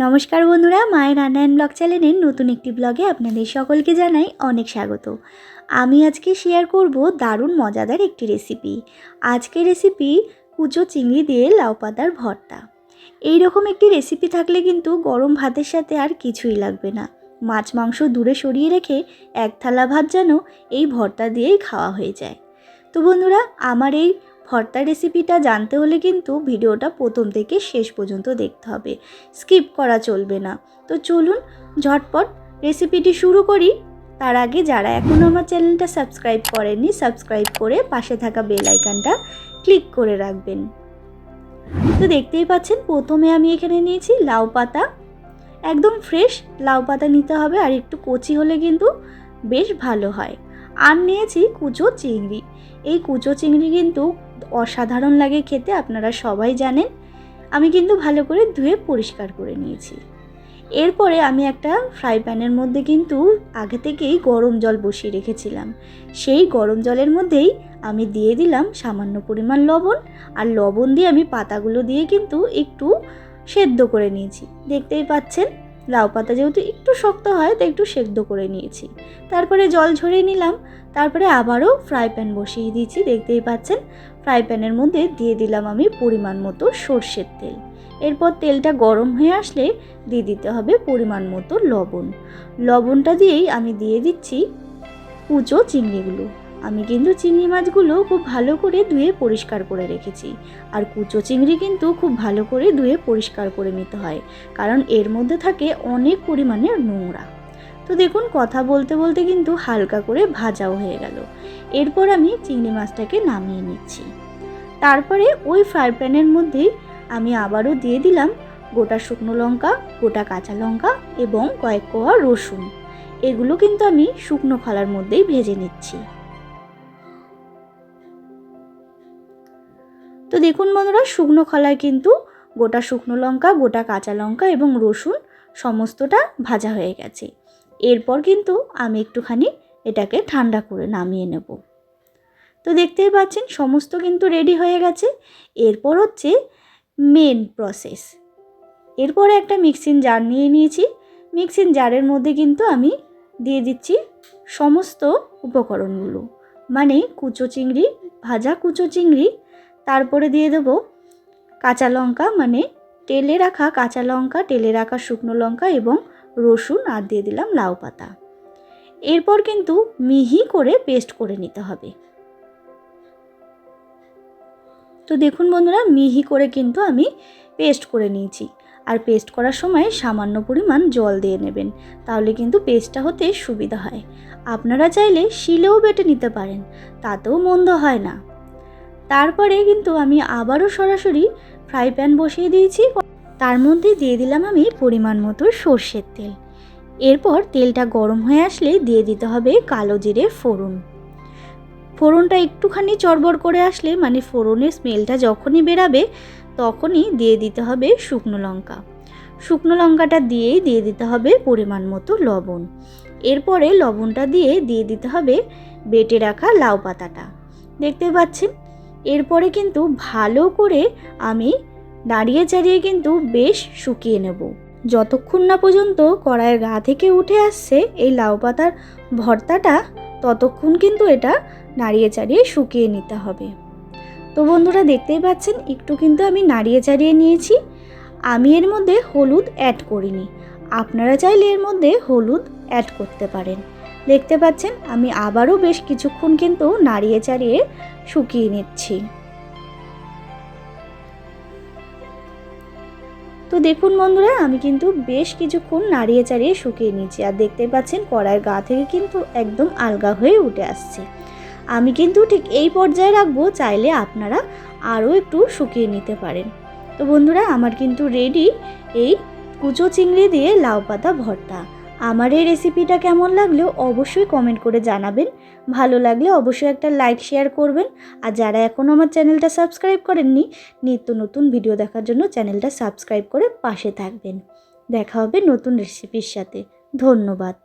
নমস্কার বন্ধুরা, মায়ের রান্না অ্যান্ড ব্লগ চ্যানেলের নতুন একটি ব্লগে আপনাদের সকলকে জানাই অনেক স্বাগত। আমি আজকে শেয়ার করব দারুণ মজাদার একটি রেসিপি। আজকের রেসিপি কুচো চিংড়ি দিয়ে লাউ পাতার ভর্তা। এই রকম একটি রেসিপি থাকলে কিন্তু গরম ভাতের সাথে আর কিছুই লাগবে না। মাছ মাংস দূরে সরিয়ে রেখে এক থালা ভাত যেন এই ভর্তা দিয়েই খাওয়া হয়ে যায়। তো বন্ধুরা, আমার এই ভর্তা রেসিপিটা জানতে হলে কিন্তু ভিডিওটা প্রথম থেকে শেষ পর্যন্ত দেখতে হবে, স্কিপ করা চলবে না। তো চলুন ঝটপট রেসিপিটি শুরু করি। তার আগে যারা এখনও আমার চ্যানেলটা সাবস্ক্রাইব করেননি, সাবস্ক্রাইব করে পাশে থাকা বেল আইকনটা ক্লিক করে রাখবেন। তো দেখতেই পাচ্ছেন, প্রথমে আমি এখানে নিয়েছি লাউ পাতা। একদম ফ্রেশ লাউ পাতা নিতে হবে, আর একটু কচি হলে কিন্তু বেশ ভালো হয়। আর নিয়েছি কুচো চিংড়ি। এই কুচো চিংড়ি কিন্তু অসাধারণ লাগে খেতে, আপনারা সবাই জানেন। আমি কিন্তু ভালো করে ধুয়ে পরিষ্কার করে নিয়েছি। এরপরে আমি একটা ফ্রাই প্যানের মধ্যে কিন্তু আগে থেকেই গরম জল বসিয়ে রেখেছিলাম। সেই গরম জলের মধ্যেই আমি দিয়ে দিলাম সামান্য পরিমাণ লবণ, আর লবণ দিয়ে আমি পাতাগুলো দিয়ে কিন্তু একটু সেদ্ধ করে নিয়েছি। দেখতেই পাচ্ছেন, লাউ পাতা যেহেতু একটু শক্ত হয় তাই একটু সেদ্ধ করে নিয়েছি। তারপরে জল ঝরিয়ে নিলাম। তারপরে আবারও ফ্রাই প্যান বসিয়ে দিয়েছি। দেখতেই পাচ্ছেন, ফ্রাই প্যানের মধ্যে দিয়ে দিলাম আমি পরিমাণ মতো সর্ষের তেল। এরপর তেলটা গরম হয়ে আসলে দিয়ে দিতে হবে পরিমাণ মতো লবণ। লবণটা দিয়েই আমি দিয়ে দিচ্ছি কুচো চিংড়িগুলো। আমি কিন্তু চিংড়ি মাছগুলো খুব ভালো করে ধুয়ে পরিষ্কার করে রেখেছি। আর কুচো চিংড়ি কিন্তু খুব ভালো করে ধুয়ে পরিষ্কার করে নিতে হয়, কারণ এর মধ্যে থাকে অনেক পরিমাণের নোংরা। তো দেখুন, কথা বলতে বলতে কিন্তু হালকা করে ভাজাও হয়ে গেল। এরপর আমি চিংড়ি মাছটাকে নামিয়ে নিচ্ছি। তারপরে ওই ফ্রাই প্যানের মধ্যেই আমি আবারও দিয়ে দিলাম গোটা শুকনো লঙ্কা, গোটা কাঁচা লঙ্কা এবং কয়েক কোয়া রসুন। এগুলো কিন্তু আমি শুকনো খোলার মধ্যেই ভেজে নিচ্ছি। তো দেখুন বন্ধুরা, শুকনো খোলায় কিন্তু গোটা শুকনো লঙ্কা, গোটা কাঁচা লঙ্কা এবং রসুন সমস্তটা ভাজা হয়ে গেছে। এরপর কিন্তু আমি একটুখানি এটাকে ঠান্ডা করে নামিয়ে নেব। তো দেখতেই পাচ্ছেন, সমস্ত কিন্তু রেডি হয়ে গেছে। এরপর হচ্ছে মেন প্রসেস। এরপরে একটা মিক্সিং জার নিয়ে নিয়েছি। মিক্সিং জারের মধ্যে কিন্তু আমি দিয়ে দিচ্ছি সমস্ত উপকরণগুলো, মানে কুচো চিংড়ি, ভাজা কুচো চিংড়ি, তারপরে দিয়ে দেবো কাঁচা লঙ্কা, মানে তেলে রাখা কাঁচা লঙ্কা, তেলে রাখা শুকনো লঙ্কা এবং রসুন, আর দিয়ে দিলাম লাউ পাতা। এরপর কিন্তু মিহি করে পেস্ট করে নিতে হবে। তো দেখুন বন্ধুরা, মিহি করে কিন্তু আমি পেস্ট করে নিয়েছি। আর পেস্ট করার সময় সামান্য পরিমাণ জল দিয়ে নেবেন, তাহলে কিন্তু পেস্টটা হতে সুবিধা হয়। আপনারা চাইলে শিলেও বেটে নিতে পারেন, তাতেও মন্দ হয় না। তারপরে কিন্তু আমি আবারও সরাসরি ফ্রাই প্যান বসিয়ে দিয়েছি। তার মধ্যে দিয়ে দিলাম আমি পরিমাণ মতো সর্ষের তেল। এরপর তেলটা গরম হয়ে আসলে দিয়ে দিতে হবে কালো জিরে ফোড়ন। ফোড়নটা একটুখানি চড়বড় করে আসলে, মানে ফোড়নের স্মেলটা যখনই বেরাবে তখনই দিয়ে দিতে হবে শুকনো লঙ্কা। শুকনো লঙ্কাটা দিয়েই দিয়ে দিতে হবে পরিমাণ মতো লবণ। এরপরে লবণটা দিয়ে দিতে হবে বেটে রাখা লাউ পাতাটা। দেখতে পাচ্ছেন, এরপরে কিন্তু ভালো করে আমি নাড়িয়ে চাড়িয়ে কিন্তু বেশ শুকিয়ে নেব। যতক্ষণ না পর্যন্ত কড়াইয়ের গা থেকে উঠে আসছে এই লাউ পাতার ভর্তাটা, ততক্ষণ কিন্তু এটা নাড়িয়ে চাড়িয়ে শুকিয়ে নিতে হবে। তো বন্ধুরা, দেখতেই পাচ্ছেন একটু কিন্তু আমি নাড়িয়ে চাড়িয়ে নিয়েছি। আমি এর মধ্যে হলুদ অ্যাড করিনি, আপনারা চাইলে এর মধ্যে হলুদ অ্যাড করতে পারেন। দেখতে পাচ্ছেন, আমি আবারও বেশ কিছুক্ষণ কিন্তু নাড়িয়ে চাড়িয়ে শুকিয়ে নিচ্ছি। তো দেখুন বন্ধুরা, আমি কিন্তু বেশ কিছুক্ষণ নাড়িয়ে চাড়িয়ে শুকিয়ে নিচ্ছি। আর দেখতে পাচ্ছেন কড়াইয়ের গা থেকে কিন্তু একদম আলগা হয়ে উঠে আসছে। আমি কিন্তু ঠিক এই পর্যায়ে রাখবো, চাইলে আপনারা আরও একটু শুকিয়ে নিতে পারেন। তো বন্ধুরা, আমার কিন্তু রেডি এই কুচো চিংড়ি দিয়ে লাউ পাতা ভর্তা। আমার এই রেসিপিটা কেমন লাগলেও অবশ্যই কমেন্ট করে জানাবেন। ভালো লাগলে অবশ্যই একটা লাইক শেয়ার করবেন। আর যারা এখনও আমার চ্যানেলটা সাবস্ক্রাইব করেননি, নিত্য নতুন ভিডিও দেখার জন্য চ্যানেলটা সাবস্ক্রাইব করে পাশে থাকবেন। দেখা হবে নতুন রেসিপির সাথে। ধন্যবাদ।